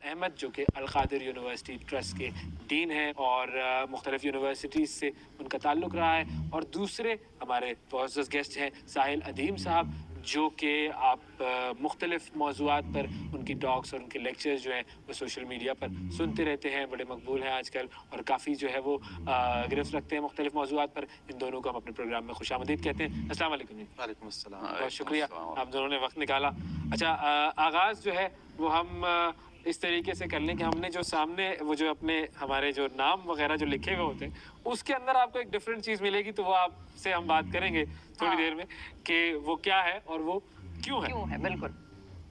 احمد جو کہ القادر university trust کے ڈین ہیں اور مختلف یونیورسٹیز سے ان کا تعلق رہا ہے، اور دوسرے ہمارے معزز گیسٹ ہیں ساحل ادیم صاحب جو کہ آپ مختلف موضوعات پر ان کی ٹاکس اور ان کے لیکچرز جو ہیں وہ سوشل میڈیا پر سنتے رہتے ہیں، بڑے مقبول ہیں آج کل اور کافی جو ہے وہ گرفت رکھتے ہیں مختلف موضوعات پر. ان دونوں کو ہم اپنے پروگرام میں خوش آمدید کہتے ہیں. السلام علیکم جی. وعلیکم السلام. بہت شکریہ آپ دونوں نے وقت نکالا. اچھا، آغاز جو ہے وہ ہم اس طریقے سے کر لیں کہ ہم نے جو سامنے وہ جو اپنے ہمارے جو نام وغیرہ جو لکھے ہوئے ہوتے ہیں اس کے اندر آپ کو ایک ڈفرینٹ چیز ملے گی، تو وہ آپ سے ہم بات کریں گے تھوڑی دیر میں کہ وہ کیا ہے اور وہ کیوں ہے. بالکل.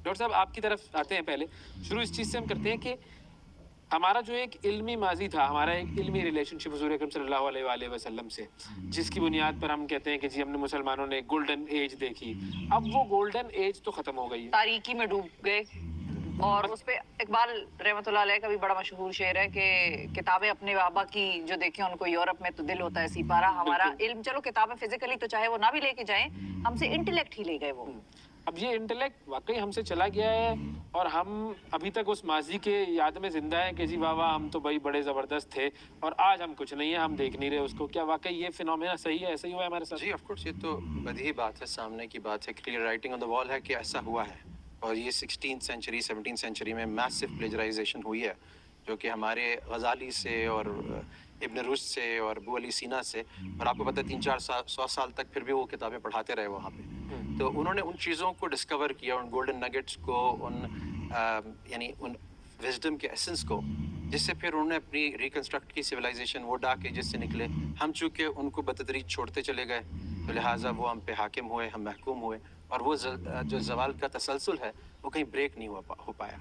ڈاکٹر صاحب آپ کی طرف آتے ہیں. پہلے شروع اس چیز سے ہم کرتے ہیں کہ ہمارا جو ایک علمی ماضی تھا، ہمارا ایک علمی ریلیشن شپ حضور اکرم صلی اللہ علیہ وآلہ وسلم سے، جس کی بنیاد پر ہم کہتے ہیں کہ جی ہم نے مسلمانوں نے گولڈن ایج دیکھی. اب وہ گولڈن ایج تو ختم ہو گئی ہے، تاریکی میں ڈوب گئے. اور اس پہ اقبال رحمۃ اللہ علیہ کا بھی بڑا مشہور شعر ہے کہ کتابیں اپنے بابا کی جو دیکھیں ان کو یورپ میں تو دل ہوتا ہے سپارہ. ہمارا علم چلو کتابیں فزیکلی تو چاہے وہ نہ بھی لے کے جائیں، ہم سے انٹلیکٹ ہی لے گئے وہ. اب یہ انٹلیکٹ واقعی ہم سے چلا گیا ہے اور ہم ابھی تک اس ماضی کے یاد میں زندہ ہیں کہ جی بابا ہم تو بھائی بڑے زبردست تھے اور آج ہم کچھ نہیں ہیں، ہم دیکھ نہیں رہے اس کو. کیا واقعی یہ فینومینا صحیح ہے، ایسا ہی ہوا ہے ہمارے ساتھ؟ جی آف کورس، یہ تو بدیہی بات ہے، سامنے کی بات ہے، کلیئر رائٹنگ آن دا وال ہے کہ ایسا ہوا ہے. اور یہ 16th سینچری 17th سینچری میں میسو پلیجرائزیشن ہوئی ہے، جو کہ ہمارے غزالی سے اور ابن رشد سے اور ابو علی سینا سے، اور آپ کو پتہ ہے 300-400 سال تک پھر بھی وہ کتابیں پڑھاتے رہے وہاں پہ. تو انہوں نے ان چیزوں کو ڈسکور کیا، ان گولڈن نگیٹس کو، یعنی ان وزڈم کے ایسنس کو، جس سے پھر انہوں نے اپنی ریکنسٹرکٹ کی سویلائزیشن وہ ڈاک کے جس سے نکلے. ہم چونکہ ان کو بتدریج چھوڑتے چلے گئے تو لہٰذا وہ ہم پہ حاکم ہوئے، ہم محکوم ہوئے، اور وہ جو زوال کا تسلسل ہے وہ کہیں بریک نہیں ہو پایا.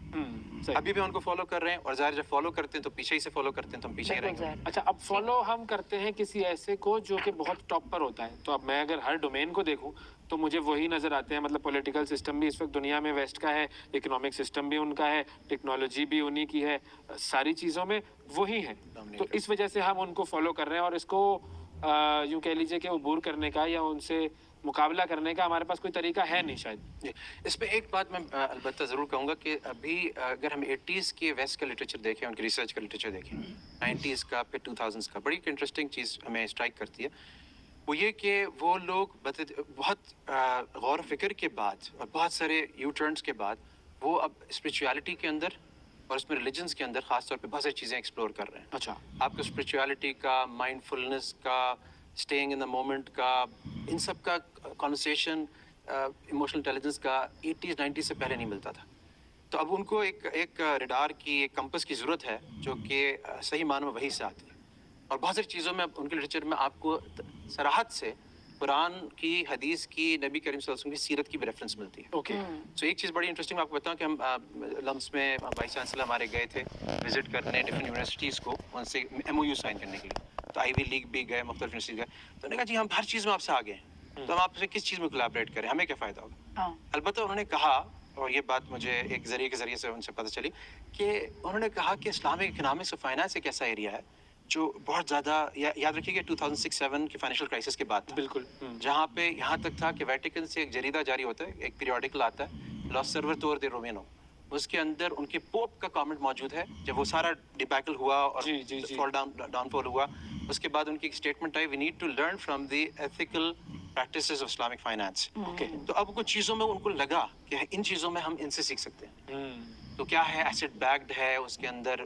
ابھی بھی ان کو فالو کر رہے ہیں، اور ظاہر جب فالو کرتے ہیں تو پیچھے ہی سے فالو کرتے ہیں تو ہم پیچھے ہی رہیں گے. اچھا، اب فالو ہم کرتے ہیں کسی ایسے کو جو کہ بہت ٹاپ پر ہوتا ہے، تو اب میں اگر ہر ڈومین کو دیکھوں تو مجھے وہی نظر آتے ہیں. مطلب پولیٹیکل سسٹم بھی اس وقت دنیا میں ویسٹ کا ہے، اکنامک سسٹم بھی ان کا ہے، ٹیکنالوجی بھی انہی کی ہے، ساری چیزوں میں وہی ہیں. تو اس وجہ سے ہم ان کو فالو کر رہے ہیں، اور اس کو یوں کہہ لیجیے کہ عبور کرنے کا یا ان سے مقابلہ کرنے کا ہمارے پاس کوئی طریقہ ہے نہیں شاید. جی، اس پہ ایک بات میں البتہ ضرور کہوں گا کہ ابھی اگر ہم 80s کے ویسٹ کا لٹریچر دیکھیں، ان کی ریسرچ کا لٹریچر دیکھیں، 90s کا پھر 2000s کا، بڑی انٹرسٹنگ چیز ہمیں اسٹرائک کرتی ہے، وہ یہ کہ وہ لوگ بہت غور و فکر کے بعد اور بہت سارے یو ٹرنس کے بعد وہ اب اسپریچویلٹی کے اندر اور اس میں ریلیجنس کے اندر خاص طور پہ بہت ساری چیزیں ایکسپلور کر رہے ہیں. اچھا، آپ کو اسپریچویلٹی کا، مائنڈ فلنس کا، اسٹیئنگ ان دا مومنٹ کا، ان سب کا کانورسیشن، ایموشنل انٹیلیجنس کا 80s 90s سے پہلے نہیں ملتا تھا. تو اب ان کو ایک ریڈار کی، ایک کمپس کی ضرورت ہے جو کہ صحیح معنوں میں وہی سے آتی ہے. اور بہت ساری چیزوں میں ان کے لٹریچر میں آپ کو صراحت سے قرآن کی، حدیث کی، نبی کریم صلی اللہ علیہ وسلم کی سیرت کی بھی ریفرنس ملتی ہے. اوکے. سو ایک چیز بڑی انٹرسٹنگ میں آپ کو بتاؤں کہ ہم لمس میں وائس چانسلر ہمارے گئے تھے وزٹ کرنے ڈفرینٹ یونیورسٹیز کو، ان سے ایم او یو سائن کرنے کے لیے. تو آئی وی لیگ بھی گئے، مختلف یونیورسٹیز گئے. تو انہوں نے کہا جی ہم ہر چیز میں آپ سے آگے ہیں، تو ہم آپ سے کس چیز میں کولیبریٹ کریں، ہمیں کیا فائدہ ہوگا. البتہ انہوں نے کہا، اور یہ بات مجھے ایک ذریعے کے ذریعے سے ان سے پتہ چلی، کہ انہوں نے کہا کہ اسلامک اکنامکس اور فائنانس ایک ایسا ایریا ہے جو بہت زیادہ، یاد رکھیے کہ 2006-07 کی فائنینشیل کرائسس کے بعد تھا. بالکل. جہاں پہ یہاں تک تھا کہ ویٹیکن سے ایک جریدہ جاری ہوتا ہے، ایک پیریوڈیکل آتا ہے، لوسرواتور دے رومینو. اس کے اندر ان کے پوپ کا کامنٹ موجود ہے. جب وہ سارا ڈیبیکل ہوا اور فال ڈاؤن فال ہوا، اس کے بعد ان کی ایک اسٹیٹمنٹ آئی، we need to learn from the ethical practices of Islamic finance. تو اب کچھ چیزوں میں ان کو لگا کہ ان چیزوں میں ہم ان سے سیکھ سکتے ہیں. تو کیا ہے، ایسٹ بیکڈ ہے، اس کے اندر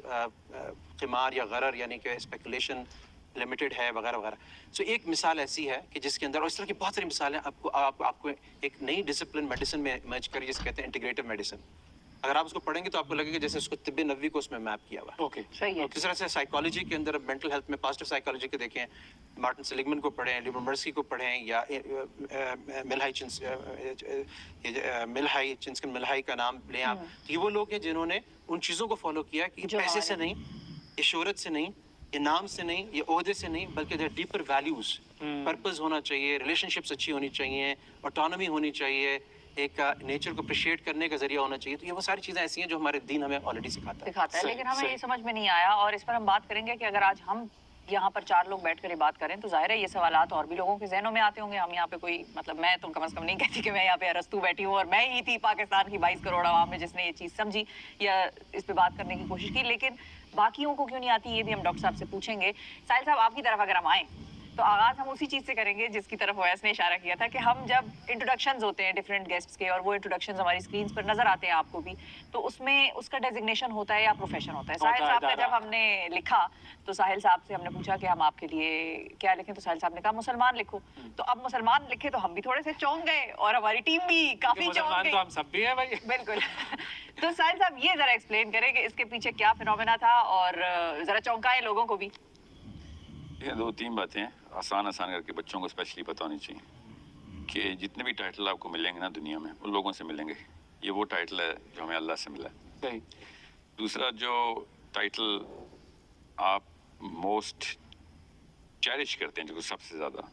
قمار یا غرر یعنی کہ اسپیکولیشن لمیٹڈ ہے، وغیرہ وغیرہ. سو ایک مثال ایسی ہے کہ جس کے اندر، اور اس طرح کی بہت ساری مثالیں آپ کو ایک نئی ڈسپلن میڈیسن میں مرج کری، جسے کہتے ہیں انٹیگریٹو میڈیسن. اگر آپ اس کو پڑھیں گے تو آپ کو لگے گا جیسے اس کو طب نبوی کو اس میں میپ کیا ہوا ہے. اوکے، صحیح ہے. کس طرح سے سائیکالوجی کے اندر، مینٹل ہیلتھ میں پازیٹیو سائیکالوجی کے دیکھیں، مارٹن سیلیگمن کو پڑھیں، لیبرمرسی کو پڑھیں، یا ملہائی چنسکن ملہائی کا نام لیں آپ. یہ وہ لوگ ہیں جنہوں نے ان چیزوں کو فالو کیا کہ یہ پیسے سے نہیں، یہ شہرت سے نہیں، یہ نام سے نہیں، یہ عہدے سے نہیں، بلکہ دیر ڈیپر ویلیوز، پرپز ہونا چاہیے، ریلیشن شپس اچھی ہونی چاہیے، آٹونومی ہونی چاہیے، ایک نیچر کو اپریشیٹ کرنے کا ذریعہ ہونا چاہیے. تو یہ وہ ساری چیزیں ایسی ہیں جو ہمارے دین ہمیں آلریڈی سکھاتا ہے. لیکن ہمیں یہ سمجھ میں نہیں آیا، اور اس پر ہم بات کریں گے کہ اگر آج ہم यहाँ पर 4 लोग बैठ कर ये बात करें तो जाहिर है ये सवालात और भी लोगों के जहनों में आते होंगे. हम यहाँ पे कोई मतलब मैं तो कम से कम नहीं कहती कि मैं यहाँ पे अरस्तू बैठी हूँ और मैं ही थी पाकिस्तान की 22 करोड़ आवाम में जिसने ये चीज़ समझी या इस पे बात करने की कोशिश की, लेकिन बाकियों को क्यों नहीं आती ये भी हम डॉक्टर साहब से पूछेंगे. साहिल साहब, आपकी तरफ अगर हम आए तो आगाज हम उसी चीज से करेंगे जिसकी तरफ ओवैस ने इशारा किया था कि हम जब इंट्रोडक्शंस होते हैं डिफरेंट गेस्ट्स के और वो इंट्रोडक्शंस हमारी स्क्रीन्स पर नजर आते हैं आपको भी, तो उसमें उसका डेजिग्नेशन होता है या प्रोफेशन होता है. साहिल साहब का जब हमने लिखा तो साहिल साहब से हमने पूछा कि हम आपके लिए क्या लिखें, तो साहिल साहब ने कहा मुसलमान लिखो. तो अब मुसलमान लिखे तो हम भी थोड़े से चौंक गए और हमारी टीम भी काफी चौंक गई. तो हम सब भी हैं भाई. बिल्कुल. तो साहिल साहब ये जरा एक्सप्लेन करें कि इसके पीछे क्या फिनोमेना था और जरा चौंकाए लोगों को भी. ये 2-3 बातें हैं आसान करके बच्चों को स्पेशली पता होनी चाहिए कि जितने भी टाइटल आपको मिलेंगे ना दुनिया में उन लोगों से मिलेंगे. ये वो टाइटल है जो हमें अल्लाह से मिला है. सही. दूसरा जो टाइटल आप मोस्ट चेरिश करते हैं जो सबसे ज़्यादा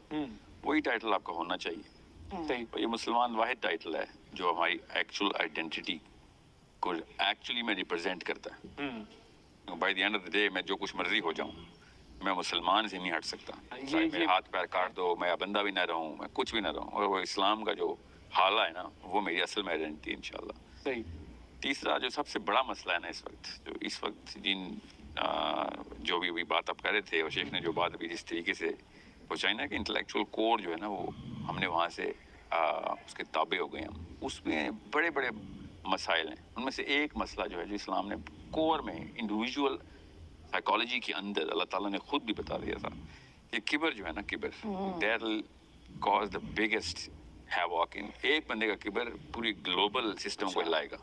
वही टाइटल आपका होना चाहिए. सही. ये मुसलमान वाहिद टाइटल है जो हमारी एक्चुअल आइडेंटिटी को एक्चुअली में रिप्रेजेंट करता है. By the end of the day मैं जो कुछ मर्जी हो जाऊँ, मैं मुसलमान से नहीं हट सकता. चाहे मेरे हाथ पैर काट दो, मैं बंदा भी ना रहूं, मैं कुछ भी ना रहूं, और वो इस्लाम का जो हाला है ना वो मेरी असल में आइडेंटिटी इंशाल्लाह. सही. तीसरा जो सबसे बड़ा मसला है ना इस वक्त जो भी बात आप कर रहे थे और शेख ने जो बात अभी जिस तरीके से पहुँचाई ना कि इंटेलेक्चुअल कोर जो है ना वो हमने वहाँ से उसके ताबे हो गए हम. उसमें बड़े बड़े मसाइल हैं. उनमें से एक मसला जो है जो इस्लाम ने कोर में इंडिविजुअल साइकोलॉजी के अंदर अल्लाह ताला ने खुद भी बता दिया था कि किबर जो है ना किबर that will cause the biggest havoc in. एक बंदे का किबर पूरी ग्लोबल सिस्टम को हिलाएगा.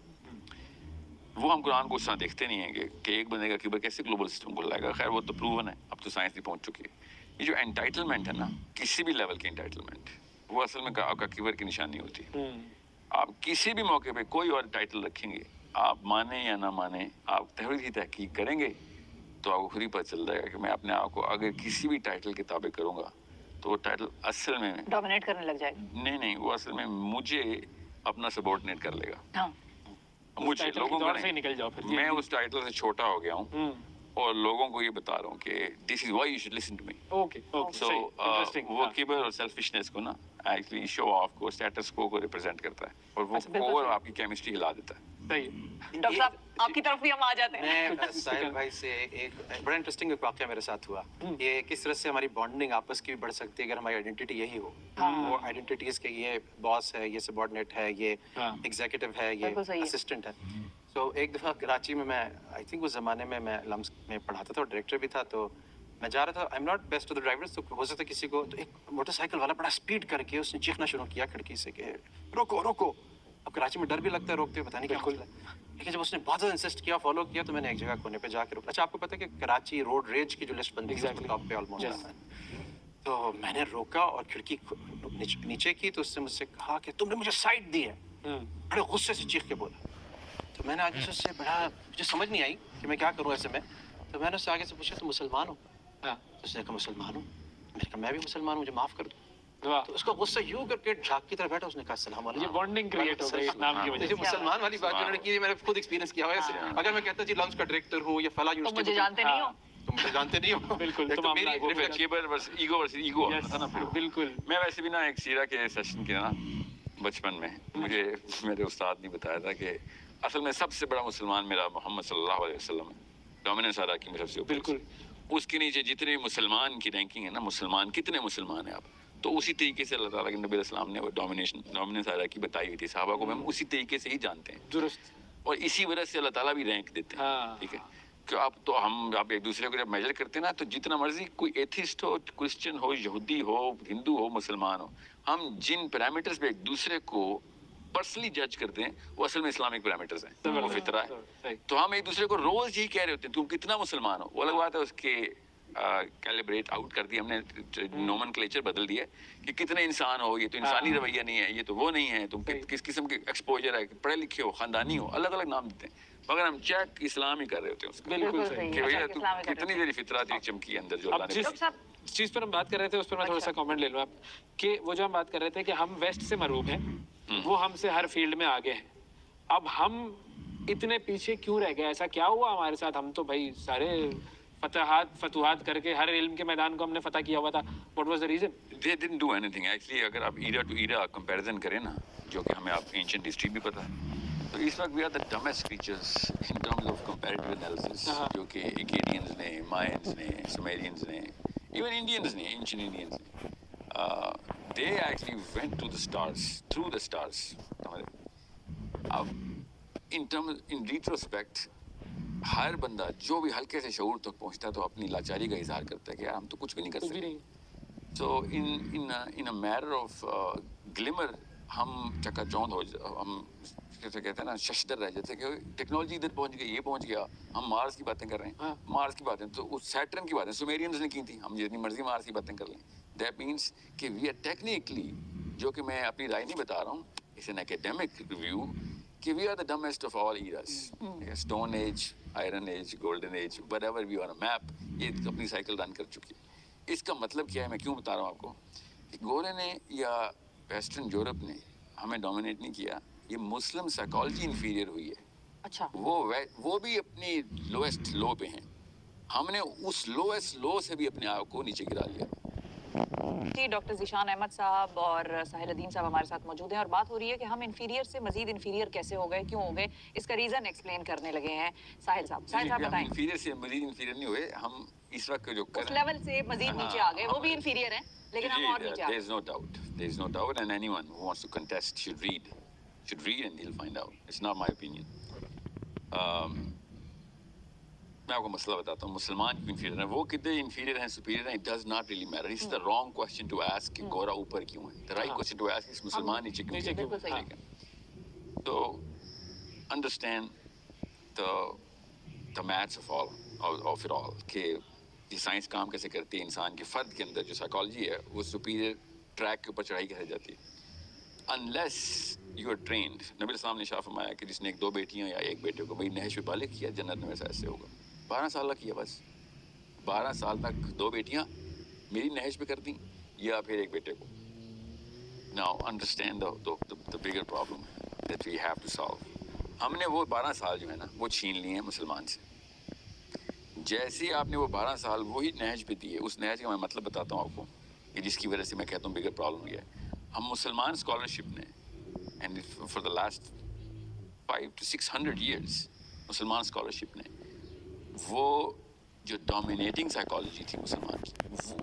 वो हम कुरान को उस तरह देखते नहीं हैं कि एक बंदे का किबर कैसे ग्लोबल सिस्टम को हिलाएगा. खैर वो तो प्रूवन है, अब तो साइंस भी पहुंच चुकी है. ये जो एंटाइटलमेंट है ना किसी भी लेवल की एंटाइटलमेंट वो असल में आपका किबर की निशानी होती है. आप किसी भी मौके पे कोई और टाइटल रखेंगे, आप माने या ना माने, आप थोड़ी तहकीक करेंगे तो आपको खुद ही पता चल जाएगा कि मैं अपने आप को अगर किसी भी टाइटल के ताबे करूंगा तो वो टाइटल असल में डोमिनेट करने लग जाएगा. नहीं वो असल में मुझे अपना सबॉर्डिनेट कर लेगा. हाँ. मुझे लोगों को से निकल जाओ फिर. मैं उस टाइटल से छोटा हो गया हूँ और लोगों को ये बता रहा हूँ कि this is why you should listen to me. Okay. So वो किबर और सेल्फिशनेस को ना एक्चुअली शो ऑफ को स्टेटस को रिप्रेजेंट करता है और वो कोर आपकी केमिस्ट्री हिला देता है. सही. डॉक्टर साहब आपकी तरफ भी हम आ जाते हैं. मैं साहिल भाई से एक बड़ा इंटरेस्टिंग वाकया मेरे साथ हुआ. ये किस तरह से हमारी बॉन्डिंग आपस की भी बढ़ सकती है अगर हमारी आइडेंटिटी यही हो. वो आइडेंटिटीज के ये बॉस है, ये सबऑर्डिनेट है, ये एग्जीक्यूटिव है, ये असिस्टेंट है. तो एक दफ़ा कराची में मैं आई थिंक उस ज़माने में मैं लम्स में पढ़ाता था और डायरेक्टर भी था. तो मैं जा रहा था, आई am not best of the drivers, तो हो सकता किसी को तो एक मोटरसाइकिल वाला बड़ा स्पीड करके उसने चीखना शुरू किया खिड़की से कि रोको रोको. अब कराची में डर भी लगता है रोकते हुए, पता नहीं क्या मसला है. लेकिन जब उसने बहुत ज़्यादा इंसिस्ट किया, फॉलो किया, तो मैंने एक जगह कोने पे जाकर रोका. अच्छा, आपको पता है कि कराची रोड रेज की जो लिस्ट बनती है उसमें टॉप पे ऑलमोस्ट आता है. तो मैंने रोका और खिड़की नीचे की तो उसने मुझसे कहा कि तुमने मुझे साइड दी है. बड़े गुस्से से चीख के बोला. तो मैंने आगे से उससे बड़ा मुझे समझ नहीं आई कि मैं क्या करूँ ऐसे में. तो मैंने उससे आगे से पूछा तुम मुसलमान हो? तो उसने कहा मुसलमान हूँ. मैंने कहा मैं भी मुसलमान हूँ, मुझे माफ़ कर दो. तो उसका गुस्सा यूं करके झाग की तरफ बैठा. उसने कहा अस्सलाम वालेकुम. ये बॉन्डिंग क्रिएट हो गई नाम की वजह से. मुसलमान वाली बात जो की मैंने खुद एक्सपीरियंस किया हुआ है. अगर मैं कहता जी लम्स का डायरेक्टर हूँ या फला यूनिवर्सिटी, मुझे जानते नहीं हो, तुम मुझे जानते नहीं हो. बिल्कुल. तो मेरी किबर वर्सेस ईगो था ना. बिल्कुल. मैं वैसे भी ना एक सीरा के सेशन किया ना बचपन में, मुझे मेरे उस्ताद ने बताया था कि असल में सबसे बड़ा मुसलमान मेरा मोहम्मद सल्लल्लाहु अलैहि वसल्लम है. डोमिनेंस आ रहा की सबसे ऊपर. बिल्कुल. उसके नीचे जितने मुसलमान की रैंकिंग है ना, मुसलमान कितने मुसलमान हैं आप, तो उसी तरीके से अल्लाह ताला के नबी अलैहिस्सलाम ने वो डोमिनेंस आ रहा की बताई हुई थी. सहाबा को हम उसी तरीके से ही जानते हैं. दुरुस्त. और इसी वजह से अल्लाह ताला भी रैंक देते हैं. ठीक है. कि आप एक दूसरे को जब मेजर करते हैं ना, तो जितना मर्जी कोई एथिस्ट हो, क्रिश्चियन हो, यहूदी हो, हिंदू हो, मुसलमान हो, हम जिन पैरामीटर्स पे एक दूसरे को पर्सनली जज करते हैं वो असल में इस्लामिक पैरामीटर्स हैं. वो फितरा है. तो हम एक दूसरे को रोज ही कह रहे होते हैं तुम कितना मुसलमान हो. वो अलग बात है उसके कैलिब्रेट आउट कर दिया हमने, नोमेनक्लेचर बदल दिया कि कितने इंसान हो, ये तो इंसानी रवैया नहीं है, ये तो वो नहीं है, तुम किस किस्म के एक्सपोजर है, पढ़े लिखे हो, खानदानी हो, अलग अलग नाम देते हैं. मगर हम चेक इस्लाम ही कर रहे होते हैं उसका. बिल्कुल सही. कि भैया तू कितनी तेरी फितरत एक चमकी अंदर जो अल्लाह ने. चीज पर हम बात कर रहे थे उस पर मैं थोड़ा सा कमेंट ले लूं आप कि वो जो हम बात कर रहे थे कि हम वेस्ट से मरूब हैं, वो हमसे हर फील्ड में आगे हैं. अब हम इतने पीछे क्यों रह गए? ऐसा क्या हुआ हमारे साथ? हम तो भाई सारे फतुहात करके हर इल्म के मैदान को हमने फतह किया हुआ था. What was the reason? They didn't do anything. Actually, अगर आप era to era comparison करें ना, जो कि हमें आप ancient history भी पता है, तो इस वक्त we are the dumbest creatures in terms of comparative analysis, जो कि Akkadians ने, Mayans ने, Sumerians ने, even Indians ने, ancient Indians ने, they actually went to the stars, through the stars. अब in retrospect, हर बंदा जो भी हल्के से शऊर तक पहुंचता है तो अपनी लाचारी का इजहार करता है कि यार हम तो कुछ भी नहीं कर सकते. So in a matter of glimmer हम चकाचौंध हम कैसे कहते हैं ना, शशदर रह जाते हैं कि टेक्नोलॉजी इधर पहुंच गई, ये पहुंच गया, हम मार्स की बातें कर रहे हैं. मार्स की बातें तो उस सैटर्न की बातें सुमेरियंस ने की थी, हम जितनी मर्जी मार्स की बातें कर लें. दैट मीन्स कि वी आर टेक्निकली, जो कि मैं अपनी राय नहीं बता रहा हूँ, इट्स एन एकेडमिक रिव्यू, कि we are the dumbest of all eras. Stone Age, Iron Age, Golden Age, whatever we on a map, ये अपनी साइकिल रन कर चुकी है. इसका मतलब क्या है, मैं क्यों बता रहा हूँ आपको, कि गोरे ने या वेस्टर्न यूरोप ने हमें डोमिनेट नहीं किया, ये मुस्लिम साइकोलॉजी इंफीरियर हुई है. अच्छा. वो भी अपनी लोएस्ट लो पे हैं, हमने उस लोएस्ट लो से भी अपने आप को नीचे गिरा लिया. जी, डॉक्टर ज़ीशान अहमद साहब और साहिल अदीम साहब हमारे साथ मौजूद हैं और बात हो रही है कि हम इन्फीरियर से मजीद इन्फीरियर कैसे हो गए, क्यों हो गए, इसका रीजन एक्सप्लेन करने लगे हैं साहिल साहब बताएं. इन्फीरियर से मजीद इन्फीरियर नहीं हुए, हम इस वक्त जो कर उस लेवल से मजीद नीचे आ गए, वो भी इन्फीरियर हैं लेकिन हम और नीचे आ गए. there is no doubt and anyone who wants to contest should read and he'll find out. It's not my opinion. मैं आपको मसला बताता हूँ, मुसलमान क्यों इंफीरियर हैं, वो कितने इंफीरियर हैं, सुपीरियर हैं, it does not really matter. It's the wrong question to ask कि गोरा ऊपर क्यों है. The right question to ask is मुसलमान नीचे क्यों है. बिल्कुल सही. तो understand the maths of it all, कि ये साइंस काम कैसे करती है, इंसान के फर्द के अंदर जो साइकोलॉजी है वो सुपीरियर ट्रैक के ऊपर चढ़ाई कैसे जाती है. Unless you are trained, नबी अलैहिस्सलाम ने शाह फरमाया कि जिसने एक दो बेटियां या एक बेटे को भाई नहश पे बालिग किया, जन्नत में वैसा ऐसे होगा. 12 साल किया, बस 12 साल तक दो बेटियां मेरी नहश पे कर दी या फिर एक बेटे को. Now understand the bigger problem that we have to solve. हमने वो 12 साल जो है ना वो छीन लिए हैं मुसलमान से. जैसे आपने वो 12 साल वही नहज पे दिए, उस नहज का मैं मतलब बताता हूँ आपको कि जिसकी वजह से मैं कहता हूँ बिगर प्रॉब्लम ये है. हम मुसलमान स्कॉलरशिप ने and for the last 500 to 600 years मुसलमान स्कॉलरशिप ने वो जो डोमिनेटिंग साइकोलॉजी थी मुसलमान की,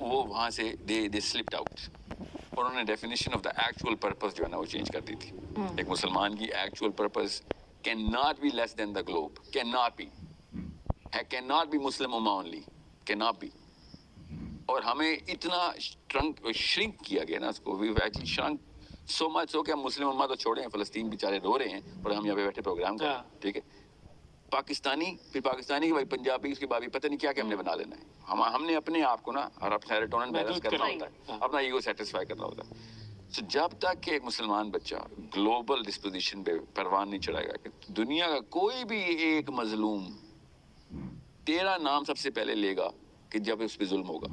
वो वहाँ से दे स्लिप्ड आउट. उन्होंने definition of the actual purpose जो है ना वो चेंज कर दी थी. एक मुसलमान की actual purpose can not be less than the globe, can not be Muslim ummah only, can not be. और हमें इतना श्रिंक किया गया ना उसको, we actually shrunk so much हो कि हम मुस्लिम उम्मा तो छोड़े हैं, फलस्तीन बेचारे रो रहे हैं और हम यहाँ पे बैठे प्रोग्राम कर रहे हैं. ठीक है, पाकिस्तानी फिर पाकिस्तानी के भाई पंजाबी, उसके बाद भी पता नहीं क्या क्या हमने बना लेना है. हमने अपने आप को ना और अपना सेरोटोनिन बैलेंस करना होता है, अपना ईगो सेटिस्फाई करना होता है. तो जब तक कि एक मुसलमान बच्चा ग्लोबल डिस्पोजिशन पे परवान नहीं चढ़ाएगा कि दुनिया का कोई भी एक मजलूम तेरा नाम सबसे पहले लेगा कि जब उस पे जुल्म होगा.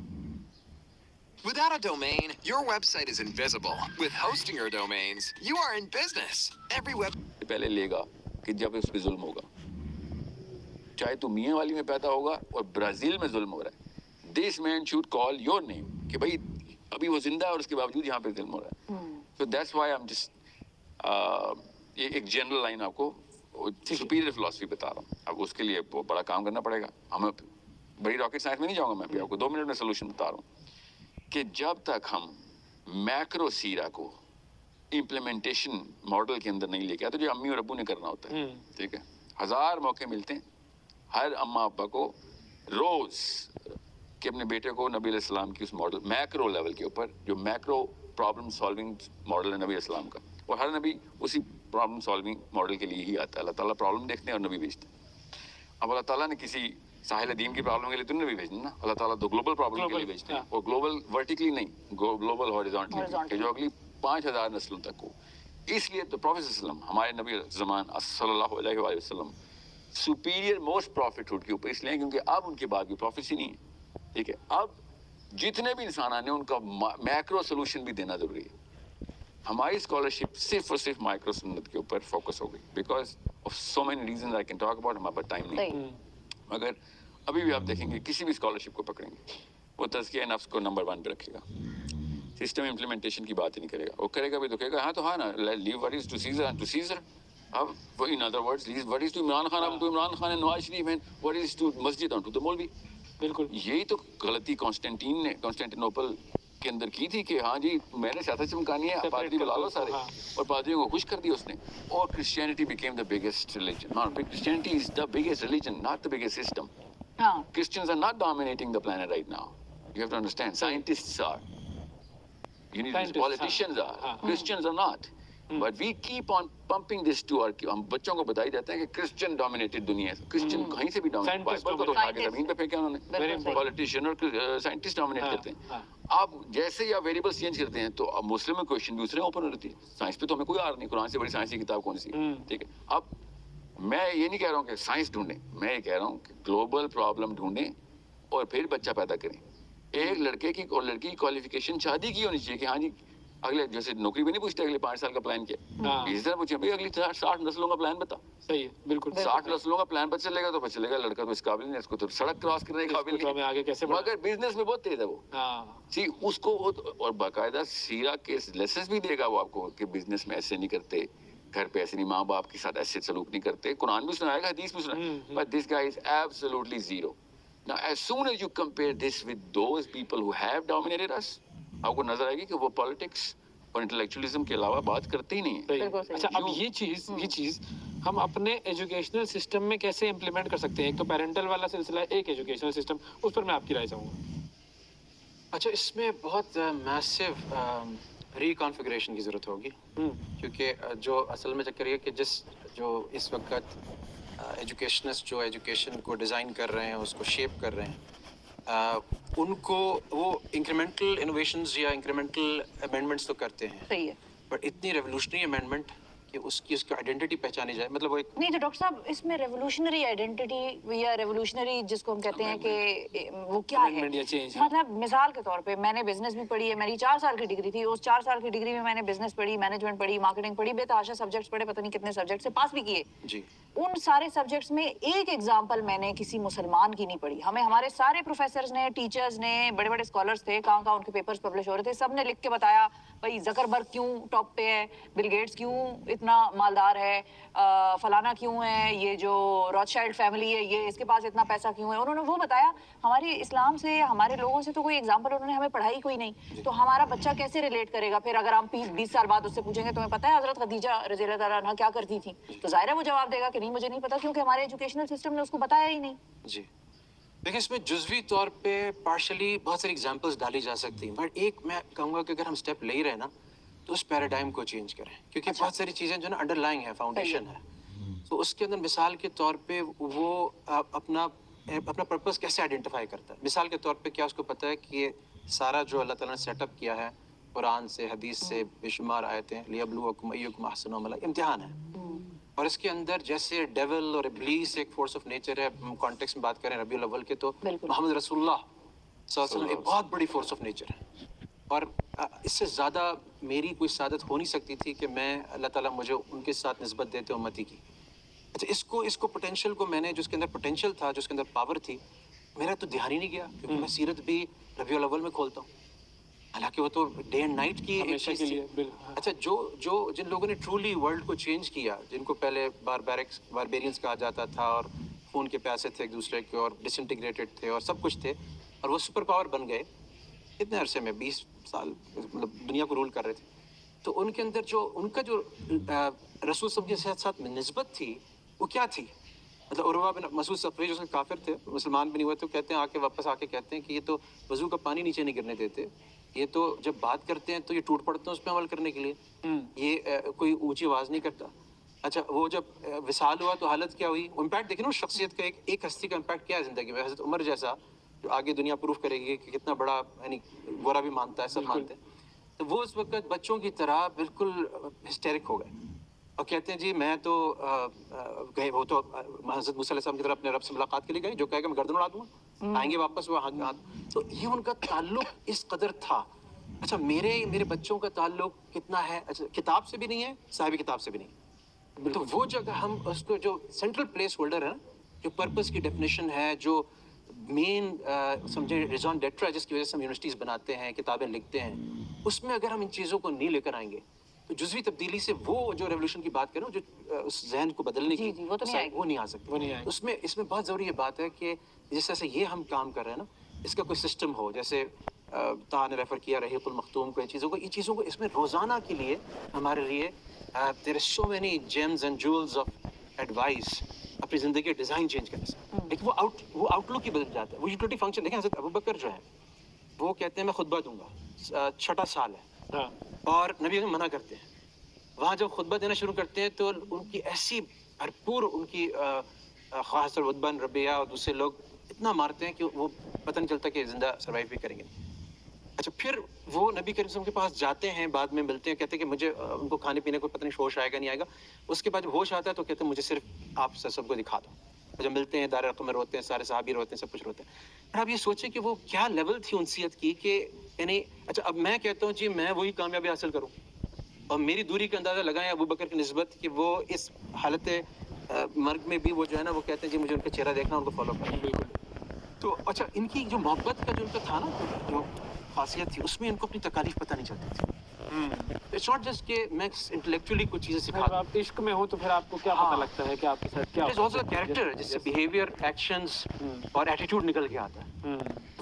Without a domain, your website is invisible. With hosting your domains, you are in business. Every web पहले लेगा कि जब उस पे जुल्म होगा, चाहे तू मियाँ वाली में पैदा होगा और ब्राजील में जुल्म हो रहा है. This man should call your name कि भाई अभी वो जिंदा है और उसके बावजूद यहाँ पे जुल्म हो रहा है. So that's why I'm just ये एक जनरल लाइन आपको सुपीरियर फिलॉसफी बता रहा हूँ. अब उसके लिए बड़ा काम करना पड़ेगा. हमें बड़ी रॉकेट साइंस में नहीं जाऊँगा मैं, भी आपको 2 मिनट में सोल्यूशन बता रहा हूँ कि जब तक हम मैक्रो सीरा को इम्प्लीमेंटेशन मॉडल के अंदर नहीं लेके आते, जो अम्मी और अब्बू ने करना होता है. ठीक है, 1000 मौके मिलते हैं हर अम्मा अब्बा को रोज कि अपने बेटे को नबी अलैहिस्सलाम की उस मॉडल मैक्रो लेवल के ऊपर, जो मैक्रो प्रॉब्लम सॉल्विंग मॉडल है नबी अलैहिस्सलाम का, और हर नबी उसी प्रॉब्लम सॉल्विंग मॉडल के लिए ही आता है. अल्लाह ताला प्रॉब्लम देखते हैं और नबी भेजते हैं. अब अल्लाह ताला ने किसी साहिल अदीम की प्रॉब्लम के लिए तो नहीं भेजना ना, अल्लाह ताला तो ग्लोबल प्रॉब्लम के लिए भेजते हैं. और ग्लोबल वर्टिकली नहीं, ग्लोबल हॉरिजॉन्टली, जो अगली 5000 नस्लों तक हो. इसलिए तो प्रॉफेट सल्लल्लाहु अलैहि वसल्लम हमारे नबी ज़मान सल्लल्लाहु अलैहि वसल्लम सुपीरियर मोस्ट प्रॉफिटहुड के ऊपर इसलिए क्योंकि अब उनके बाद भी प्रोफेसी नहीं है. ठीक है, अब जितने भी इंसान आने उनका मैक्रो सोल्यूशन भी देना जरूरी है. हमारी स्कॉलरशिप सिर्फ और सिर्फ माइक्रो सुन्नत के ऊपर फोकस हो गई because of so many reasons I can talk about. हमारे पास टाइम नहीं. मगर अभी भी आप देखेंगे किसी भी स्कॉलरशिप को पकड़ेंगे वो तज़किया नफ्स को नंबर 1 पे रखेगा, सिस्टम इम्प्लीमेंटेशन की बात ही नहीं करेगा। वो करेगा भी तो कहेगा हाँ तो हाँ ना, लीव वरीज टू सीजर। अब वो in other words leave worries to Imran Khan, अब to Imran Khan and Nawaz Sharif and worries to मस्जिद ऑन टू द मौलवी। बिल्कुल यही तो गलती कॉन्स्टेंटिनोपल के अंदर की थी कि हाँ जी मैंने सियासत चमकानी है, पादरी बुला लो सारे, और पादरियों को खुश कर दिया उसने, और Christianity became the biggest religion. हाँ, Christianity is the biggest religion, not the biggest system. हाँ Christians are not dominating the planet right now. You have to understand. Scientists are. Scientists, Politicians हाँ, are. हाँ. Christians are not. But we keep on pumping this to our हम बच्चों को बताई जाता है कि क्रिश्चियन डोमिनेटेड दुनिया है। क्रिश्चियन कहीं से भी डोमिनेट, Scientists बाइबल को तो उठा के dominate. जमीन पे फेंका उन्होंने। बिल्कुल सही। पॉलिटिशियन और साइंटिस्ट डोमिनेट हाँ, करते हैं। हाँ. आप जैसे ही आप वेरिएबल्स चेंज करते हैं तो अब मुस्लिम में क्वेश्चन दूसरे ओपन हो जाती है। साइंस पे तो हमें कोई आर नहीं, कुरान से बड़ी साइंस की किताब कौन सी है? ठीक है। अब मैं ये नहीं कह रहा हूँ कि साइंस ढूंढें, मैं ये कह रहा हूँ कि ग्लोबल प्रॉब्लम ढूंढें और फिर बच्चा पैदा करें। एक लड़के की और लड़की की क्वालिफिकेशन शादी की होनी चाहिए कि हाँ जी अगले जैसे नौकरी भी नहीं पूछते अगले 5 साल का प्लान क्या, हाँ. इस तरह पूछे भाई अगली 60 नस्लों का प्लान बता। सही है, बिल्कुल 60 नस्लों का प्लान पता चलेगा तो पता चलेगा लड़का तो इस काबिल नहीं है, इसको तो सड़क क्रॉस करने के काबिल इसको तो हमें आगे कैसे नहीं, बढ़ाना? मगर बिजनेस में बहुत तेज है वो। हाँ सी उसको और बाकायदा सीरा के लेसन्स भी देगा वो आपको कि बिजनेस में ऐसे नहीं करते, घर पे ऐसे नहीं, माँ बाप के साथ ऐसे सलूक नहीं करते। कुरान भी सुनाएगा, हदीस भी सुनाएगा, but this guy is absolutely zero. Now as soon as you compare this with those people who have dominated us, आपको नजर आएगी कि वो पॉलिटिक्स और इंटेलेक्चुअलिज्म के अलावा बात करते ही नहीं है। सही। बिल्कुल सही। अच्छा अब ये चीज हम अपने एजुकेशनल सिस्टम में कैसे इम्प्लीमेंट कर सकते हैं? एक तो पेरेंटल वाला सिलसिला है, एक एजुकेशनल सिस्टम, उस पर मैं आपकी राय चाहूंगा। अच्छा, इसमें बहुत मैसिव रिकॉन्फ़िगरेशन की ज़रूरत होगी, क्योंकि जो असल में चक्कर ये है कि जो इस वक्त एजुकेशनिस्ट जो एजुकेशन को डिज़ाइन कर रहे हैं, उसको शेप कर रहे हैं, उनको वो इंक्रीमेंटल इनोवेशंस या इंक्रीमेंटल अमेंडमेंट्स तो करते हैं, सही है। बट इतनी रेवोल्यूशनरी अमेंडमेंट कि उसकी आइडेंटिटी पहचानी जाए, मतलब वो एक नहीं तो डॉक्टर साहब इसमें रेवोल्यूशनरी आइडेंटिटी या रेवोल्यूशनरी जिसको हम कहते हैं कि वो क्या है? Amendment या change, मतलब मिसाल के तौर पे मैंने बिजनेस भी पढ़ी है, मेरी 4 साल की डिग्री थी, उस 4 साल की डिग्री में मैंने बिजनेस पढ़ी, मैनेजमेंट पढ़ी, मार्केटिंग पढ़ी, बेतहाशा सब्जेक्ट्स पढ़े, पता नहीं कितने सब्जेक्ट से पास भी किए। जी उन सारे सब्जेक्ट्स में एक एग्जाम्पल मैंने किसी मुसलमान की नहीं पढ़ी। हमें हमारे सारे प्रोफेसर्स ने, टीचर्स ने, बड़े बड़े स्कॉलर्स थे, कहाँ उनके पेपर्स पब्लिश हो रहे थे, सब ने लिख के बताया भाई जकरबर्ग क्यों टॉप पे है, बिल गेट्स क्यों इतना मालदार है, फलाना क्यों है, ये जो रॉथशाइल्ड फैमिली है ये इसके पास इतना पैसा क्यों है। उन्होंने वो बताया। हमारे इस्लाम से, हमारे लोगों से तो कोई एग्जाम्पल उन्होंने हमें पढ़ाई कोई नहीं। तो हमारा बच्चा कैसे रिलेट करेगा? फिर अगर हम 20 साल बाद उससे पूछेंगे तुम्हें पता है हजरत खदीजा रज़ी अल्लाह तआला अन्हा क्या करती थी, तो जाहिर है वो जवाब देगा कि नहीं मुझे नहीं पता, क्योंकि हमारे एजुकेशनल सिस्टम ने उसको बताया ही नहीं। जी। देखिए, इसमें जुज़वी तौर पे पार्शली बहुत सारी एग्जांपल्स डाली जा सकती हैं, बट एक मैं कहूँगा कि अगर हम स्टेप ले ही रहे हैं ना तो उस पैराडाइम को चेंज करें, क्योंकि बहुत सारी चीज़ें जो ना अंडरलाइंग है, फाउंडेशन है, तो उसके अंदर मिसाल के तौर पे वो अपना पर्पस कैसे आइडेंटिफाई करता है। मिसाल के तौर पे क्या उसको पता है कि ये सारा जो अल्लाह ताला ने सेटअप किया है कुरान से, हदीस से, बेशुमार आयतें, लियब्लुवकुम अय्युकुम अहसनु अमला, इम्तिहान है, और इसके अंदर जैसे डेविल और इब्लीस एक फोर्स ऑफ नेचर है, कॉन्टेक्स्ट में बात करें रबीउल अव्वल के तो मोहम्मद रसूलुल्लाह सल्लल्लाहु अलैहि वसल्लम एक बहुत बड़ी फोर्स ऑफ नेचर है, और इससे ज़्यादा मेरी कोई सादत हो नहीं सकती थी कि मैं अल्लाह ताला मुझे उनके साथ निस्बत देते उम्मती की। अच्छा, इसको पोटेंशियल को मैंने, जो इसके अंदर पोटेंशियल था, जो इसके अंदर पावर थी, मेरा तो ध्यान ही नहीं गया, क्योंकि मैं सीरत भी रबीउल अव्वल में खोलता हूँ, हालांकि वो तो डे एंड नाइट की एक हमेशा चीज़ के थी। लिए, बिल्कुल। अच्छा, जिन लोगों ने ट्रूली वर्ल्ड को चेंज किया, जिनको पहले बारबेरियंस कहा जाता था और खून के प्यासे थे एक दूसरे के और डिसइंटीग्रेटेड थे और सब कुछ थे, और वो सुपर पावर बन गए इतने अरसे में, 20 साल मतलब दुनिया को रूल कर रहे थे, तो उनके अंदर जो उनका जो रसूल सब के साथ निस्बत थी वो क्या थी? मतलब उर्वा बिन मसूद सफरी जो काफिर थे, मुसलमान भी नहीं हुए, तो कहते हैं वापस आके कहते हैं कि ये तो वजू का पानी नीचे नहीं गिरने देते, ये तो जब बात करते हैं तो ये टूट पड़ते हैं उस पर अमल करने के लिए, ये कोई ऊंची आवाज़ नहीं करता। अच्छा, वो जब विसाल हुआ तो हालत क्या हुई? इम्पैक्ट देखिए ना शख्सियत का, एक हस्ती का इम्पैक्ट क्या है ज़िंदगी में। हज़रत उमर जैसा जो आगे दुनिया प्रूफ करेगी कि कितना बड़ा, यानी गोरा भी मानता है, सब मानते हैं, तो वो उस वक्त बच्चों की तरह बिल्कुल हिस्टेरिक हो गए और कहते हैं जी मैं तो गए, वो तो हज़रत मूसा अलैहिस्सलाम की तरह अपने रब से मुलाकात के लिए गए, जो कहेगा मैं गर्दन उड़ा दूंगा, आएंगे वापस वो हाथ। तो ये उनका ताल्लुक इस कदर था। अच्छा, मेरे बच्चों का ताल्लुक कितना है? अच्छा, किताब से भी नहीं है, साहिब किताब से भी नहीं, तो वो जगह हम उसको, जो सेंट्रल प्लेस होल्डर है ना, जो पर्पस की डेफिनेशन है, जो مین سمجھے ریزون ڈیٹرا جس کی وجہ سے ہم یونیورسٹیز بناتے ہیں, کتابیں لکھتے ہیں, اس میں اگر ہم ان چیزوں کو نہیں لے کر آئیں گے تو جزوی تبدیلی سے وہ جو ریولیوشن کی بات کریں, جو اس ذہن کو بدلنے کی, وہ تو نہیں آئے گی. وہ نہیں آ سکتی. وہ نہیں آئے گی. اس میں بہت ضروری یہ بات ہے کہ جس طرح سے یہ ہم کام کر رہے ہیں نا, اس کا کوئی سسٹم ہو. جیسے طاہر نے ریفر کیا رحیق المختوم کو, ان چیزوں کو اس میں روزانہ کے لیے ہمارے لیے there are so many gems and jewels of advice اپنی زندگی کے ڈیزائن چینج کرنے سے. ایک وہ آؤٹ لک ہی بدل جاتا ہے. وہ یوٹیلیٹی فنکشن دیکھیں, حضرت ابوبکر جو ہے وہ کہتے ہیں میں خطبہ دوں گا, 6واں سال ہے, اور نبی اکرم منع کرتے ہیں. وہاں جب خطبہ دینا شروع کرتے ہیں تو ان کی ایسی بھرپور, ان کی خاص طور عتبہ بن ربیعہ اور دوسرے لوگ اتنا مارتے ہیں کہ وہ پتہ نہیں چلتا کہ زندہ سروائیو بھی کریں گے. اچھا, پھر وہ نبی کریم صلی اللہ علیہ وسلم کے پاس جاتے ہیں, بعد میں ملتے ہیں, کہتے ہیں کہ مجھے ان کو کھانے پینے کو پتہ نہیں ہوش آئے گا نہیں آئے گا. اس کے بعد جب ہوش آتا ہے تو کہتے ہیں مجھے صرف آپ سب کو دکھا دو. جب ملتے ہیں دار ارقم میں روتے ہیں, سارے صحابی روتے ہیں, سب کچھ روتے ہیں. اور آپ یہ سوچیں کہ وہ کیا لیول تھی انسیت کی کہ یعنی اچھا اب میں کہتا ہوں جی میں وہی کامیابی حاصل کروں, اور میری دوری کا اندازہ لگائیں ابو بکر کی نسبت کہ وہ اس حالت مرگ میں بھی وہ جو ہے نا وہ کہتے ہیں جی مجھے ان کا چہرہ دیکھنا, ان کو فالو کرنا. بالکل. تو اچھا ان کی جو محبت کا جو ان کا تھا نا, جو خاصیت تھی, اس میں ان کو اپنی تکالیف پتہ نہیں چلتی تھی. اٹس ناٹ جسٹ کہ میں انٹلیکچولی کچھ چیزیں سکھا دوں. آپ عشق میں ہو تو پھر آپ کو کیا پتہ لگتا ہے کہ آپ کے ساتھ کیا اٹ از آلسو کیریکٹر, جس سے بیہیویئر, ایکشنز اور ایٹیٹیوڈ نکل کے آتا ہے.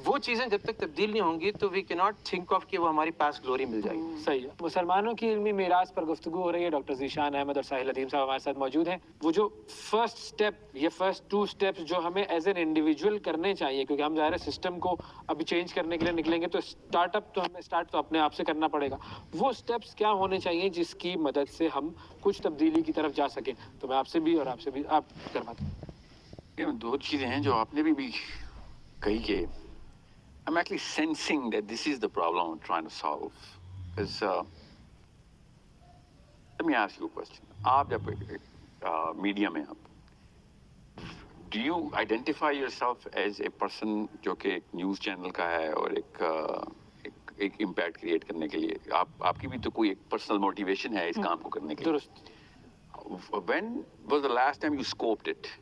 وہ چیزیں جب تک تبدیل نہیں ہوں گی تو وی کی ناٹ تھنک آف کہ وہ ہماری پاس گلوری مل جائے گی. صحیح ہے. مسلمانوں کی علمی میراث پر گفتگو ہو رہی ہے. ڈاکٹر ذیشان احمد اور ساحل ادیم صاحب ہمارے ساتھ موجود ہیں. وہ جو فرسٹ اسٹیپ یا فرسٹ 2 اسٹیپس جو ہمیں ایز این انڈیویجول کرنے چاہیے, کیونکہ ہم ظاہر ہے سسٹم کو ابھی چینج کرنے کے لیے نکلیں گے تو اسٹارٹ تو اپنے آپ سے کرنا پڑے گا. وہ اسٹیپس کیا ہونے چاہیے جس کی مدد سے ہم کچھ تبدیلی کی طرف جا سکیں؟ تو میں آپ سے بھی اور آپ سے بھی آپ کرواتا ہوں. یہ 2 چیزیں ہیں جو آپ نے بھی کہی کہ I'm actually sensing that this is the problem I'm trying to solve. Because let me ask you a question. آپ جب میڈیا میں آپ, do you identify yourself as a person جو کہ ایک نیوز چینل کا ہے اور ایک امپیکٹ کریٹ کرنے کے لیے آپ کی بھی تو کوئی ایک پرسنل موٹیویشن ہے اس کام کو کرنے کے لیے؟ درست. When was the last time you scoped it?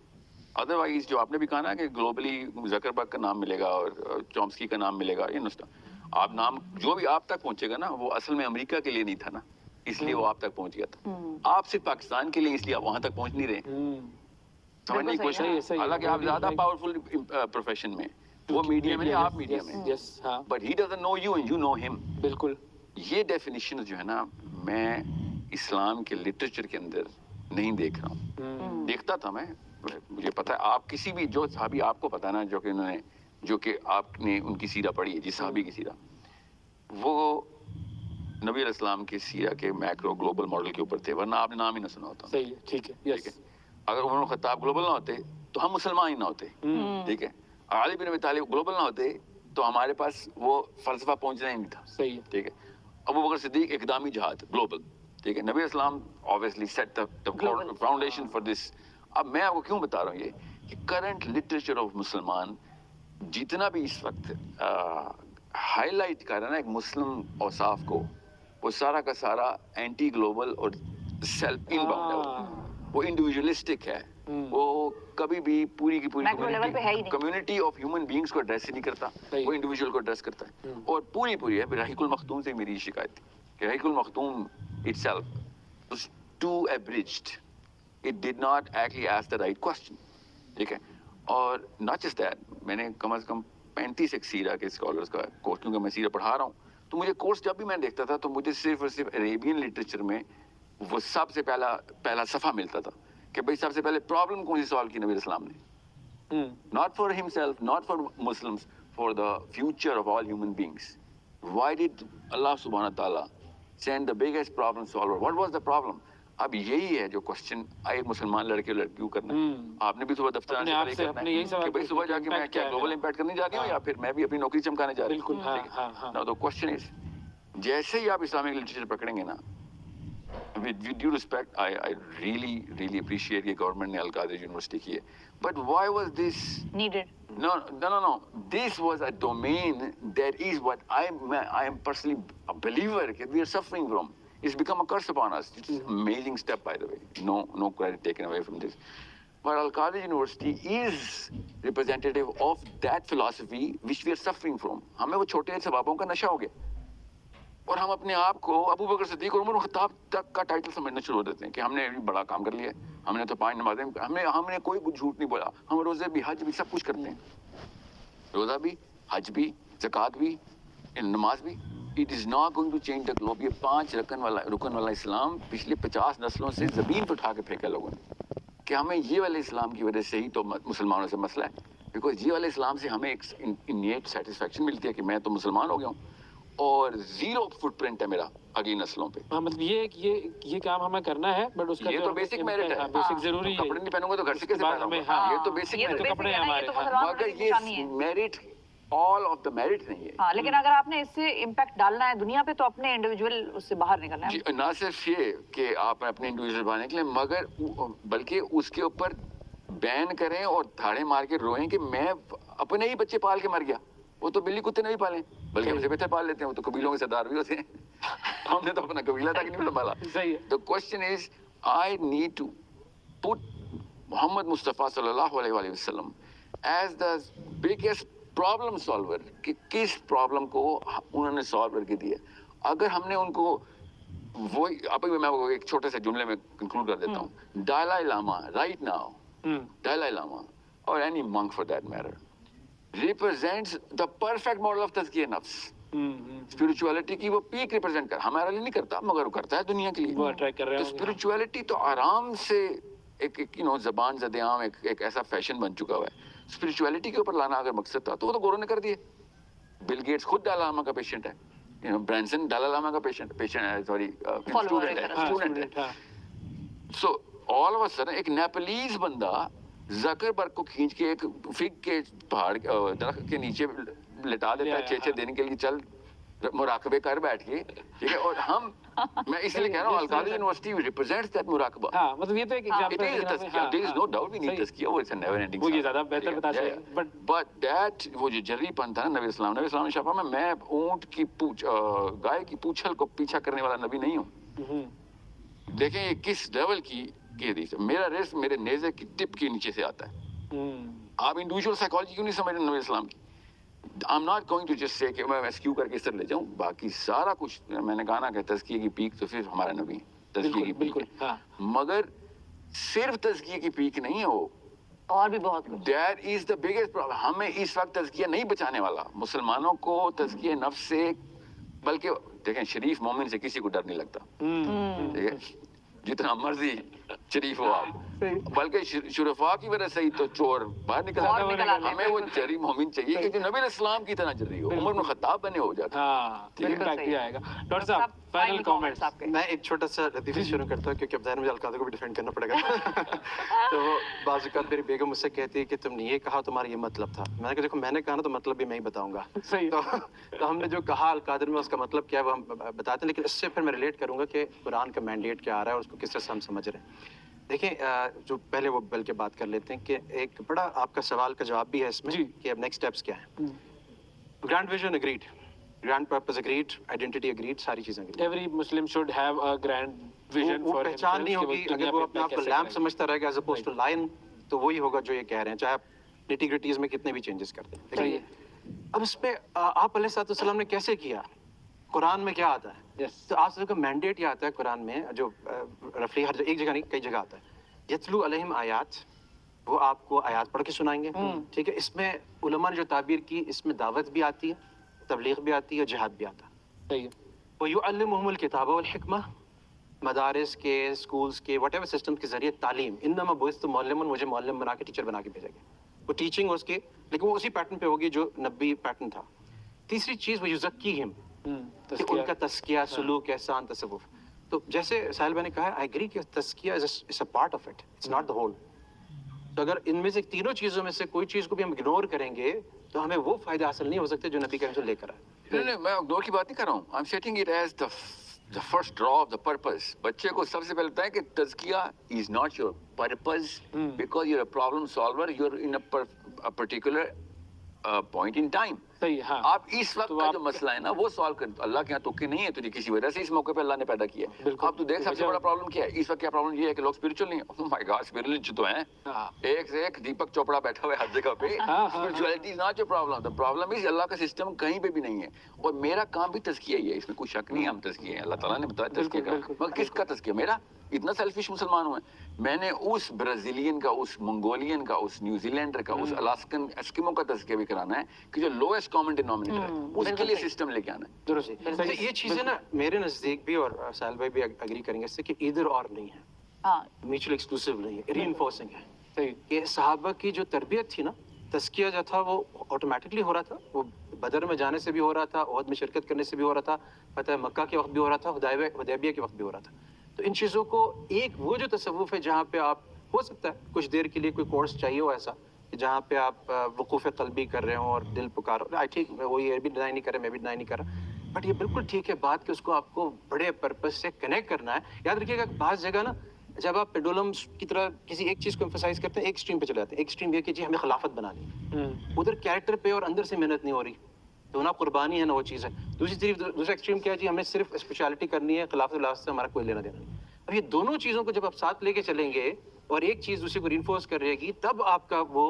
Otherwise جو آپ نے بھی کہا نا کہ گلوبلی زکربرگ کا نام ملے گا اور چومسکی کا نام ملے گا, آپ نام جو بھی آپ تک پہنچے گا نا وہ اصل میں امریکہ کے لیے نہیں تھا نا, اس لیے وہ آپ تک پہنچ گیا تھا. آپ صرف پاکستان کے لیے, اس لیے آپ وہاں تک پہنچ نہیں رہے. سمجھنے کی کوشش, حالانکہ آپ زیادہ پاورفل پروفیشن میں, وہ میڈیا میں, آپ میڈیا میں, but he doesn't know you and you know ہم. بالکل. یہ ڈیفینیشن جو ہے نا میں اسلام کے لٹریچر کے اندر نہیں دیکھ رہا ہوں. دیکھتا تھا میں, مجھے پتا ہے آپ کسی بھی جو صحابی آپ کو پتا ہے نا جو کہ آپ نے ان کی سیرہ پڑھی ہے, جس صحابی کی سیرہ, وہ نبی علیہ السلام کی سیرہ کے میکرو گلوبل ماڈل کے اوپر تھے, ورنہ آپ نے نام ہی نہ سنا ہوتا. صحیح ہے, ٹھیک ہے, ٹھیک ہے. اگر عمر بن خطاب گلوبل نہ ہوتے تو ہم مسلمان ہی نہ ہوتے. ٹھیک ہے. علی بن ابی طالب گلوبل نہ ہوتے تو ہمارے پاس وہ فلسفہ پہنچنا ہی نہیں تھا. صحیح ہے. ٹھیک ہے. ابو بکر صدیق اقدامی جہاد گلوبل. ٹھیک ہے. نبی علیہ السلام obviously set the foundation for this. اب میں آپ کو کیوں بتا رہا ہوں یہ کہ کرنٹ لٹریچر آف مسلمان جتنا بھی اس وقت ہائی لائٹ کر رہا ہے نا ایک مسلم اوصاف کو, وہ سارا کا سارا اینٹی گلوبل اور سیلف ان باؤنڈ ہے. وہ انڈیویجولسٹک ہے. وہ کبھی بھی پوری کی پوری کمیونٹی آف ہیومن بینگس کو ایڈریس ہی نہیں کرتا, وہ انڈیویجول کو ایڈریس کرتا ہے. اور پوری ہے. رحیق المختوم سے میری شکایت تھی کہ رحیق المختوم itself was too abridged. It did not actually ask the right question. ٹھیک ہے. اور not just that, میں نے کم از کم 35 ایک سیرہ کے اسکالرس کا کورس, کیونکہ میں سیرہ پڑھا رہا ہوں, تو مجھے کورس جب بھی میں دیکھتا تھا تو مجھے صرف اور صرف عربین لٹریچر میں وہ سب سے پہلا صفحہ ملتا تھا کہ بھائی سب سے پہلے پرابلم کون سی سالو کی نبی علیہ السلام نے, not for himself, not for Muslims, for the future of all human beings. Why did Allah subhanahu wa ta'ala send the biggest problem solver? What was the problem? اب یہی ہے جو کوشچن ایک مسلمان لڑکے اور لڑکیوں کرنا ہے. آپ نے بھی صبح دفتر آنے سے کرنا ہے کہ بھائی صبح جا کے میں کیا گلوبل امپیکٹ کرنے جا رہی ہوں یا پھر میں بھی اپنی نوکری چمکانے جا رہی ہوں. Now the question is, جیسے ہی آپ اسلامک لٹریچر پکڑیں گے نا, with due respect, I really appreciate کہ گورنمنٹ نے القادری یونیورسٹی کی ہے, but why was this needed? No. This was a domain that is what I am personally a believer that we are suffering from. It's become a curse upon us. It's an amazing step, by the way. No credit taken away from this. But Al-Qaeda University is representative of that philosophy which we are suffering from. हमें वो छोटे सबाबों का नशा हो गया और हम अपने आप को अबू बकर सिद्दीक और उमर खत्ताब तक का टाइटल समझना शुरू हो देते हैं कि हमने भी बड़ा काम कर लिया, हमने तो 5 नमाजें, हमने कोई झूठ नहीं बोला, हम रोजे भी हज भी सब कुछ करते हैं, रोजा भी हज भी ज़कात भी नमाज भी. It is not going to change the globe. ये 5 रुकन वाला इस्लाम पिछले 50 नस्लों से ज़मीन पर उठा के फेंका लोगों ने कि हमें ये वाले इस्लाम की वजह से ही तो मुसलमानों से मसला है, बिकॉज ये वाले इस्लाम से हमें एक इनेट सेटिस्फेक्शन मिलती है कि मैं तो मुसलमान हो गया हूँ और 0 फुटप्रिंट है मेरा अगली नस्लों पे. हाँ, मतलब ये काम हमें करना है, बट उसका ये तो बेसिक मेरिट है, बेसिक जरूरी है. कपड़े नहीं पहनूंगा तो घर से कैसे पहनूंगा, हाँ, ये तो बेसिक ये तो मेरिट कपड़े basic है ना, ये तो हमारे, मुसलमान मगर होने की ये निशानी है. Merit all of the merit नहीं है. हाँ, लेकिन अगर आपने इससे इम्पैक्ट डालना है दुनिया पे तो अपने इंडिविजुअल उससे बाहर निकलना जी, है. ना सिर्फ ये कि आप अपने इंडिविजुअल बनाने के लिए, मगर बल्कि उसके ऊपर बैन करें और थाड़े मार के रोएं कि मैं अपने ही बच्चे पाल के मर गया. वो तो बिल्ली कुत्ते नहीं पाले, बल्कि हमसे बेहतर पाल लेते हैं, वो तो कबीलों के सरदार भी होते हैं. हमने तो अपना कबीला तक नहीं पाला. सही है. The question is, I need to put Muhammad Mustafa sallallahu alaihi wasallam as the biggest problem solver कि किस प्रॉब्लम को उन्होंने सॉल्व करके दिया. अगर हमने उनको वो अभी मैं वो एक छोटे से जुमले में कंक्लूड कर देता हूँ. Dalai Lama right now, Dalai Lama or any monk for that matter represents the perfect model of तज़किया नफ्स. स्पिरिचुअलिटी की वो पीक रिप्रेजेंट कर, हमारे लिए नहीं करता मगर वो करता है दुनिया के लिए. वो अट्रैक्ट कर रहे तो हैं. स्पिरिचुअलिटी तो आराम से एक जबान ज़द-ए-आम एक ऐसा फैशन बन चुका हुआ है. स्पिरिचुअलिटी के ऊपर लाना अगर मकसद था तो वो तो गोरों ने कर दिए. बिल गेट्स खुद दलाई लामा का पेशेंट है, ब्रैंसन दलाई लामा का पेशेंट है, सॉरी स्टूडेंट है. So all of a sudden एक नेपालीज बंदा ज़करबर्ग को खींच के एक फिग के पहाड़ दरख्त के नीचे लिटा देता है 6 दिन के लिए, चल मुराकबे कर बैठ के, ठीक है. और हम मैं इसलिए कह रहा हूँ अल-कायदा यूनिवर्सिटी रिप्रेजेंट्स दैट मुराकबा. हाँ, मतलब ये तो एक एग्जांपल It है. is तज़किया, there is no doubt we need तज़किया, वो it's a never ending. वो ये ज़्यादा बेहतर बता सकते हैं. But that वो जो जर्रीपन था ना नबी इस्लाम ने शफा में, मैं ऊंट की गाय की पूंछल को पीछा करने वाला नबी नहीं हूँ. देखें ये किस लेवल की हदीस है. मेरा रिस्क मेरे नेज़े की टिप के नीचे से आता है. आप इंडिविजुअल साइकोलॉजी क्यों नहीं समझ रहे नबी इस्लाम की? I am not going to just say कि मैं एसक्यू करके इस तरह ले जाऊं. बाकी सारा कुछ मैंने कहा ना कि तज़किया की पीक तो सिर्फ हमारा नबी है. तज़किया की पीक है. मगर सिर्फ तज़किया की पीक नहीं है, वो और भी बहुत कुछ. That is the biggest problem. हमें इस वक्त तज़किया नहीं बचाने वाला मुसलमानों को तज़किया नफ्स से, बल्कि देखें शरीफ मोमिन से किसी को डर नहीं लगता, ठीक है, जितना मर्जी शरीफ हो आप, बल्कि शुरफा की वजह से ही तो चोर बाहर निकल आते हैं. हमें वो जरी मोमिन चाहिए कि जो नबी इस्लाम की तरह जरी हो, उमर इब्न खत्ताब बने हो जाता. हाँ, इम्पैक्ट भी आएगा. डॉक्टर साहब फाइनल कमेंट्स आपके. मैं एक छोटा सा लतीफ़ा शुरू करता हूँ क्योंकि अब ज़ाहिर मुझे अल-कायदा को भी डिफेंड करना पड़ेगा. तो बाज़ औक़ात मेरी बेगम मुझसे कहती है कि तुमने ये कहा, तुम्हारा ये मतलब था. मैंने कहा देखो मैंने कहा ना तो मतलब भी मैं ही बताऊंगा. तो हमने जो कहा अल-कायदा में उसका मतलब क्या है वो हम बताते हैं, लेकिन इससे फिर मैं रिलेट करूंगा कि कुरान का मैंडेट क्या आ रहा है और उसको किस तरह से हम समझ रहे हैं. देखिए जो पहले वो बल्कि बात कर लेते हैं कि एक बड़ा आपका सवाल का जवाब भी है इसमें कि अब नेक्स्ट स्टेप्स क्या हैं. Grand vision agreed, grand purpose agreed, identity agreed, सारी चीजें agreed. Every Muslim should have a grand vision वो फॉर पहचान नहीं होगी अगर वो अपने आप को लैम्प समझता रहेगा एज अपोज्ड टू लायन, तो वही होगा जो ये कह रहे हैं, चाहे आप निटी ग्रिटीज में कितने भी चेंजेस करते हैं. सही है. अब इसमें आप अलैहिस्सलाम ने कैसे किया, कुरान में क्या आता है? तो आप सबका मैंडेट ये आता है कुरान में, जो रफली हर एक जगह नहीं कई जगह आता है. यतलू अलैहिम आयात, वो आपको आयात पढ़ के सुनाएंगे, ठीक है. इसमें उलमा ने जो ताबीर की, इसमें दावत भी आती है, तबलीग भी आती है, जिहाद भी आता है. सही है. वो युअल्लिमुहुमुल किताब वल हिकमा, मदारिस के, स्कूल्स के, व्हाटएवर सिस्टम के जरिए तालीम. इन्नमा बुइस्तु मुअल्लिमन, मुझे मुअल्लिम बना के, टीचर बना के भेजा गया. वो टीचिंग उसके, लेकिन वो उसी पैटर्न पे होगी जो नबी पैटर्न था. तीसरी चीज वो युज़क्कीहिम, कि उनका तस्किया, सुलूक, एहसान, तसव्वुफ. तो जैसे साहिल भाई ने कहा, आई एग्री कि तस्किया is a part of it, it's not the whole. तो अगर इनमें से तीनों चीजों में से कोई चीज को भी हम इग्नोर करेंगे तो हमें वो फायदे हासिल नहीं हो सकते जो नबी करीम लेकर आए. नहीं, मैं इग्नोर की बात नहीं कर रहा हूँ. I am setting it as the first draw of the purpose. बच्चे को सबसे पहले बताएं कि तज़किया is not your purpose, because you are a problem solver, you are in a particular point in time. सही, हाँ। आप इस वक्त तो का आप- जो मसला है ना वो सॉल्व कर, अल्लाह के यहाँ तुक्के नहीं है, तुझे किसी वजह से इस मौके पे अल्लाह ने पैदा किया है। बिल्कुल। अब तू देख सबसे बड़ा प्रॉब्लम क्या है इस वक्त, क्या प्रॉब्लम ये है कि लोग स्पिरिचुअल नहीं है। ओह माय गॉड, स्पिरिचुअल तो हैं, हाँ। एक से एक दीपक चोपड़ा बैठा हुआ है हर जगह पे। हाँ। Spirituality is not your problem, the problem is अल्लाह का सिस्टम कहीं पे भी नहीं है। और मेरा काम भी तज़किया ही है, इसमें कोई शक नहीं है, हम तज़किया है, अल्लाह ताला ने बताया तज़किया का। बिल्कुल। मगर किसका तज़किया? मेरा इतना सेल्फिश मुसलमान हूँ मैंने उस ब्राजीलियन का, उस मंगोलियन का, उस न्यूजीलैंडर का, उस अलास्कन एस्किमो का तज़किया भी कराना है कि जो लोएस्ट कॉमन डिनोमिनेटर है उसके लिए सिस्टम लेके आना है। दुरुस्त। तो ये चीज़ें ना मेरे नज़दीक भी, और साहिल भाई भी एग्री करेंगे इससे, कि इधर और नहीं है, हाँ म्यूचुअल एक्सक्लूसिव नहीं है, रीइंफोर्सिंग है। सही। कि सहाबा की जो तरबियत थी ना, तज़किया जो था वो ऑटोमेटिकली हो रहा था, वो बदर में जाने से भी हो रहा था, ओहद में शिरकत करने से भी हो रहा था, फतह मक्का के वक्त भी हो रहा था, हुदैबिया के वक्त भी हो रहा था। तो इन चीज़ों को एक वो जो तसव्वुफ है जहाँ पे आप, हो सकता है कुछ देर के लिए कोई कोर्स चाहिए हो ऐसा कि जहाँ पे आप वकूफ़ क़ल्बी कर रहे हो और दिल पुकार रहे हो, ठीक, वो ये भी डिनाई नहीं कर रहा, मैं भी डिनाई नहीं कर रहा, बट ये बिल्कुल ठीक है बात कि उसको आपको बड़े पर्पस से कनेक्ट करना है। याद रखिएगा बाज़ जगह ना जब आप पेडुलम की तरह किसी एक चीज़ को एम्फसाइज करते हैं, एक स्ट्रीम पे चले जाते हैं। एक स्ट्रीम ये कि जी हमें खिलाफत बनानी है, उधर कैरेक्टर पे और अंदर से मेहनत नहीं हो रही, तो ना कुर्बानी है ना वो चीज़ है। दूसरा एक्सट्रीम क्या है जी, हमें सिर्फ स्पेशलिटी करनी है, खिलाफत से हमारा कोई लेना देना नहीं। अब ये दोनों चीज़ों को जब आप साथ लेके चलेंगे और एक चीज़ दूसरे को रिइंफोर्स कर रहेगी, तब आपका वो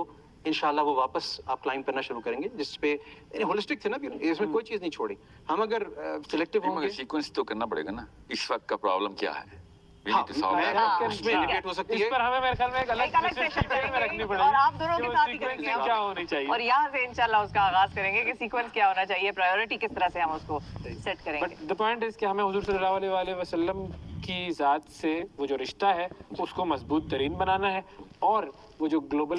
इंशाल्लाह वो वापस आप क्लाइम करना शुरू करेंगे, जिस पे होलिस्टिक थे ना, इसमें कोई चीज़ नहीं छोड़ी। हम अगर सिलेक्टिव होंगे, सीक्वेंस तो करना पड़ेगा ना, इस वक्त का प्रॉब्लम क्या है। We हाँ, need to solve मैं- that. उसमें डिबेट हो सकती इस है। पर हमें मेरे ख्याल में एक अलग सेशन में करेंगे रखनी और पड़ेगी आप दोनों कि के वो साथ ही sequence करेंगे क्या होनी चाहिए। और यहाँ से इंशाल्लाह उसका आगाज करेंगे कि सीक्वेंस क्या होना चाहिए, प्रायोरिटी किस तरह से हम उसको सेट करेंगे। बट द पॉइंट इज कि हमें हुजूर सल्लल्लाहु अलैहि वसल्लम की ज़ात से वो जो रिश्ता है उसको मजबूत तरीन बनाना है, और वो जो ग्लोबल